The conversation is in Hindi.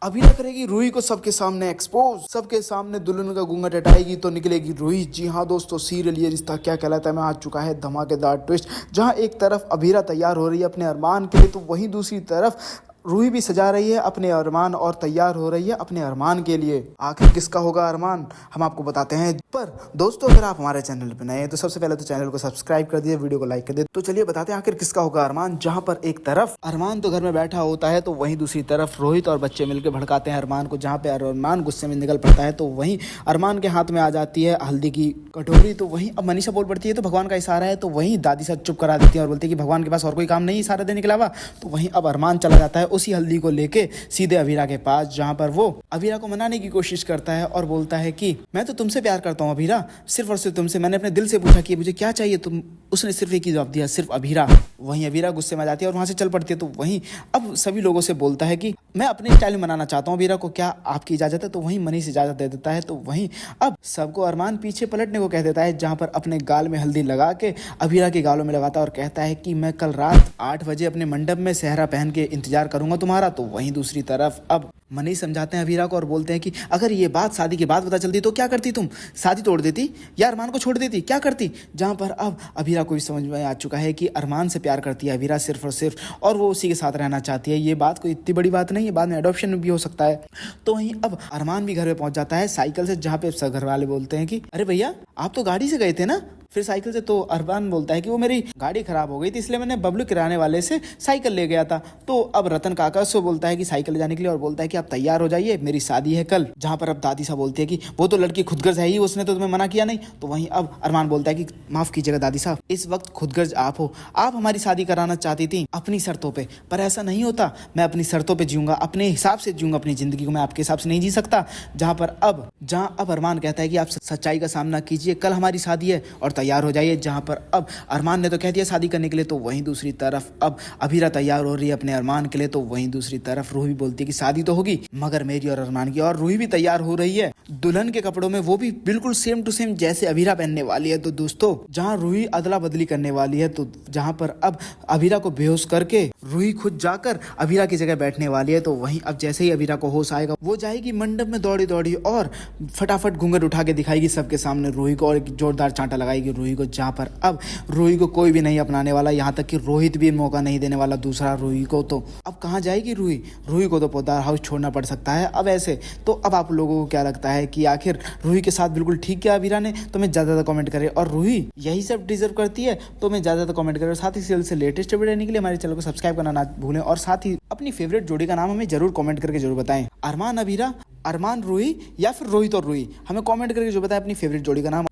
अभिनय करेगी रूही को सबके सामने एक्सपोज, सबके सामने दुल्हन का घूंघट हटाएगी तो निकलेगी रूही। जी हाँ दोस्तों, सीरियल ये रिश्ता क्या कहलाता है में आ चुका है धमाकेदार ट्विस्ट, जहां एक तरफ अभीरा तैयार हो रही है अपने अरमान के लिए, तो वहीं दूसरी तरफ रूही भी सजा रही है अपने अरमान और तैयार हो रही है अपने अरमान के लिए। आखिर किसका होगा अरमान, हम आपको बताते हैं। पर दोस्तों, अगर आप हमारे चैनल पर नए हैं तो सबसे पहले तो चैनल को सब्सक्राइब कर दीजिए, वीडियो को लाइक कर दीजिए। तो चलिए बताते हैं आखिर किसका होगा अरमान। जहां पर एक तरफ अरमान तो घर में बैठा होता है, तो वहीं दूसरी तरफ रोहित और बच्चे मिलकर भड़काते हैं अरमान को। जहाँ पे अरमान गुस्से में निकल पड़ता है, तो वहीं अरमान के हाथ में आ जाती है हल्दी की कटोरी। तो वहीं अब मनीषा बोल पड़ती है तो भगवान का इशारा है, तो वहीं दादी साहब चुप करा देती है और बोलती है कि भगवान के पास और कोई काम नहीं इशारा देने के अलावा। तो वहीं अब अरमान चला जाता है उसी हल्दी को लेके सीधे अभीरा के पास, जहां पर वो अभीरा को मनाने की कोशिश करता है और बोलता है कि मैं तो तुमसे प्यार करता हूं अभीरा, सिर्फ और सिर्फ तुमसे। मैंने अपने दिल से पूछा कि मुझे क्या चाहिए, तुम उसने सिर्फ एक ही जवाब दिया, सिर्फ अभीरा। वहीं अभीरा गुस्से में आ जाती है और वहां से चल पड़ती है। तो वहीं अब सभी लोगों से बोलता है कि मैं अपने स्टाइल में मनाना चाहता हूँ अभीरा को, क्या आपकी इजाजत है। तो वहीं मनीष इजाजत दे देता है। तो वहीं अब सबको अरमान पीछे पलटने को कह देता है, जहां पर अपने गाल में हल्दी लगा के अभीरा के गालों में लगाता है और कहता है कि मैं कल रात 8 बजे अपने मंडप में सेहरा पहन के इंतजार करूंगा तुम्हारा। तो वहीं दूसरी तरफ अब मनीष समझाते हैं अभीरा को और बोलते हैं कि अगर ये बात शादी के बाद पता चलती तो क्या करती, तुम शादी तोड़ देती या अरमान को छोड़ देती, क्या करती। जहां पर अब अभीरा को भी समझ में आ चुका है कि अरमान से प्यार करती है अभीरा सिर्फ और सिर्फ, और वो उसी के साथ रहना चाहती है। ये बात कोई इतनी बड़ी बात नहीं है, बाद में एडॉप्शन भी हो सकता है। तो वहीं अब अरमान भी घर में पहुंच जाता है साइकिल से, जहाँ पे सब घर वाले बोलते हैं कि अरे भैया आप तो गाड़ी से गए थे ना, फिर साइकिल से। तो अरमान बोलता है कि वो मेरी गाड़ी खराब हो गई थी, इसलिए मैंने बबलू किराने वाले से साइकिल ले गया था। तो अब रतन काका उससे बोलता है कि साइकिल ले जाने के लिए, और बोलता है कि आप तैयार हो जाइए, मेरी शादी है कल। जहां पर अब दादी साहब बोलती है कि वो तो लड़की खुदगर्ज है ही, उसने तो तुम्हें मना किया नहीं। तो वहीं अब अरमान बोलता है कि माफ कीजिएगा दादी साहब, इस वक्त खुदगर्ज आप हो, आप हमारी शादी कराना चाहती थी अपनी शर्तों पे, पर ऐसा नहीं होता। मैं अपनी शर्तों पे जीऊंगा, अपने हिसाब से जीऊंगा अपनी जिंदगी को, मैं आपके हिसाब से नहीं जी सकता। जहां अब अरमान कहता है कि आप सच्चाई का सामना कीजिए, कल हमारी शादी है और तैयार हो जाइए। जहां पर अब अरमान ने तो कह दिया शादी करने के लिए। तो वहीं दूसरी तरफ अब अभीरा तैयार हो रही है अपने अरमान के लिए। तो वहीं दूसरी तरफ रूही बोलती है कि शादी तो होगी मगर मेरी और अरमान की, और रूही भी तैयार हो रही है दुल्हन के कपड़ों में, वो भी बिल्कुल सेम टू सेम जैसे अभीरा पहनने वाली है। तो दोस्तों, जहां रूही अदला बदली करने वाली है, तो जहां पर अब अभीरा को बेहोश करके रूही खुद जाकर अभीरा की जगह बैठने वाली है। तो वहीं अब जैसे ही अभीरा को होश आएगा, वो जाएगी मंडप में दौड़ी दौड़ी और फटाफट घूंघट उठा के दिखाएगी सबके सामने रूही को, और एक जोरदार चांटा लगाएगी रूही को। जहां पर अब रूही को कोई भी नहीं अपनाने वाला, यहाँ तक कि रोहित भी मौका नहीं देने वाला दूसरा रूही को। तो अब कहाँ जाएगी रूही, रूही को तो पोदार हाउस छोड़ना पड़ सकता है अब ऐसे। तो अब आप लोगों को क्या लगता है कि आखिर रूही के साथ बिल्कुल ठीक किया अभीरा ने? तो मैं ज़्यादा कमेंट करें, और रूही यही सब डिजर्व करती है तो मैं ज़्यादा कमेंट करें। साथ ही सीरियल से लेटेस्ट वीडियो देखने के लिए हमारे चैनल को सब्सक्राइब करना ना भूलें, और साथ ही अपनी फेवरेट जोड़ी का नाम हमें जरूर कमेंट करके जरूर बताएं। अरमान अभीरा, अरमान रूही, या फिर रोहित और रूही, हमें कमेंट करके जो बताएं अपनी फेवरेट जोड़ी का नाम।